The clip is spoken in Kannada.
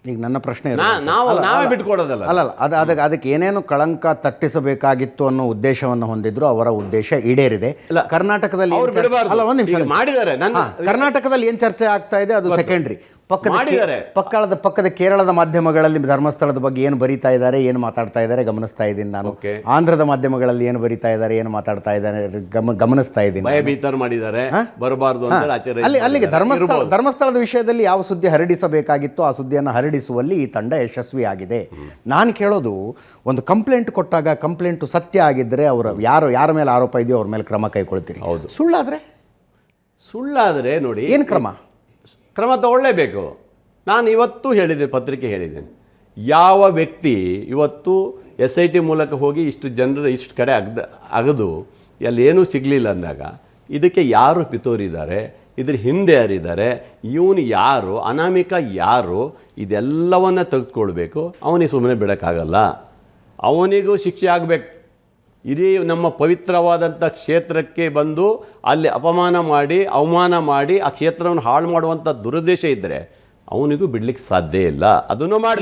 ಈಗ ನನ್ನ ಪ್ರಶ್ನೆ ನಾವೇ ಬಿಟ್ಕೊಡೋದಲ್ಲ. ಅಲ್ಲ ಅದಕ್ಕೆ ಏನೇನು ಕಳಂಕ ತಟ್ಟಿಸಬೇಕಾಗಿತ್ತು ಅನ್ನೋ ಉದ್ದೇಶವನ್ನು ಹೊಂದಿದ್ರು, ಅವರ ಉದ್ದೇಶ ಈಡೇರಿದೆ. ಕರ್ನಾಟಕದಲ್ಲಿ ಅಲ್ಲ, ಒಂದು ನಿಮಿಷ ಮಾಡಿದ್ದಾರೆ. ಕರ್ನಾಟಕದಲ್ಲಿ ಏನು ಚರ್ಚೆ ಆಗ್ತಾ ಇದೆ ಅದು ಸೆಕೆಂಡ್ರಿ. ಪಕ್ಕದ ಕೇರಳದ ಮಾಧ್ಯಮಗಳಲ್ಲಿ ಧರ್ಮಸ್ಥಳದ ಬಗ್ಗೆ ಏನು ಬರೀತಾ ಇದ್ದಾರೆ, ಏನು ಮಾತಾಡ್ತಾ ಇದ್ದಾರೆ ಗಮನಿಸ್ತಾ ಇದ್ದೀನಿ ನಾನು. ಆಂಧ್ರದ ಮಾಧ್ಯಮಗಳಲ್ಲಿ ಏನು ಬರೀತಾ ಇದ್ದಾರೆ, ಏನು ಮಾತಾಡ್ತಾ ಇದ್ದಾರೆ ಗಮನಿಸ್ತಾ ಇದ್ದೀನಿ. ಭಯಭೀತರು ಮಾಡಿದ್ದಾರೆ, ಬರಬಾರ್ದು ಅಂತ. ಅಲ್ಲಿಗೆ ಧರ್ಮಸ್ಥಳದ ವಿಷಯದಲ್ಲಿ ಯಾವ ಸುದ್ದಿ ಹರಡಿಸಬೇಕಾಗಿತ್ತು ಆ ಸುದ್ದಿಯನ್ನು ಹರಡಿಸುವಲ್ಲಿ ಈ ತಂಡ ಯಶಸ್ವಿಯಾಗಿದೆ. ನಾನು ಕೇಳೋದು, ಒಂದು ಕಂಪ್ಲೇಂಟ್ ಕೊಟ್ಟಾಗ ಕಂಪ್ಲೇಂಟು ಸತ್ಯ ಆಗಿದ್ದರೆ ಅವರು ಯಾರ ಮೇಲೆ ಆರೋಪ ಇದೆಯೋ ಅವ್ರ ಮೇಲೆ ಕ್ರಮ ಕೈಗೊಳ್ತೀರಿ. ಸುಳ್ಳಾದರೆ ನೋಡಿ ಏನು ಕ್ರಮ ತಗೊಳ್ಳೇಬೇಕು. ನಾನು ಇವತ್ತು ಹೇಳಿದ್ದೆ, ಪತ್ರಿಕೆ ಹೇಳಿದ್ದೇನೆ, ಯಾವ ವ್ಯಕ್ತಿ ಇವತ್ತು SIT ಮೂಲಕ ಹೋಗಿ ಇಷ್ಟು ಕಡೆ ಅಗದು ಅಲ್ಲೇನೂ ಸಿಗಲಿಲ್ಲ ಅಂದಾಗ ಇದಕ್ಕೆ ಯಾರು ಪಿತೋರಿದ್ದಾರೆ, ಇದ್ರ ಹಿಂದೆ ಯಾರಿದ್ದಾರೆ, ಇವನು ಯಾರು, ಅನಾಮಿಕ ಯಾರು, ಇದೆಲ್ಲವನ್ನ ತೆಗೆದುಕೊಳ್ಬೇಕು. ಅವನಿಗೆ ಸುಮ್ಮನೆ ಬಿಡೋಕ್ಕಾಗಲ್ಲ, ಅವನಿಗೂ ಶಿಕ್ಷೆ ಆಗಬೇಕು. ಇಡೀ ನಮ್ಮ ಪವಿತ್ರವಾದಂಥ ಕ್ಷೇತ್ರಕ್ಕೆ ಬಂದು ಅಲ್ಲಿ ಅವಮಾನ ಮಾಡಿ ಆ ಕ್ಷೇತ್ರವನ್ನು ಹಾಳು ಮಾಡುವಂಥ ದುರುದ್ದೇಶ ಇದ್ದರೆ ಅವನಿಗೂ ಬಿಡಲಿಕ್ಕೆ ಸಾಧ್ಯ ಇಲ್ಲ. ಅದನ್ನು ಮಾಡಿ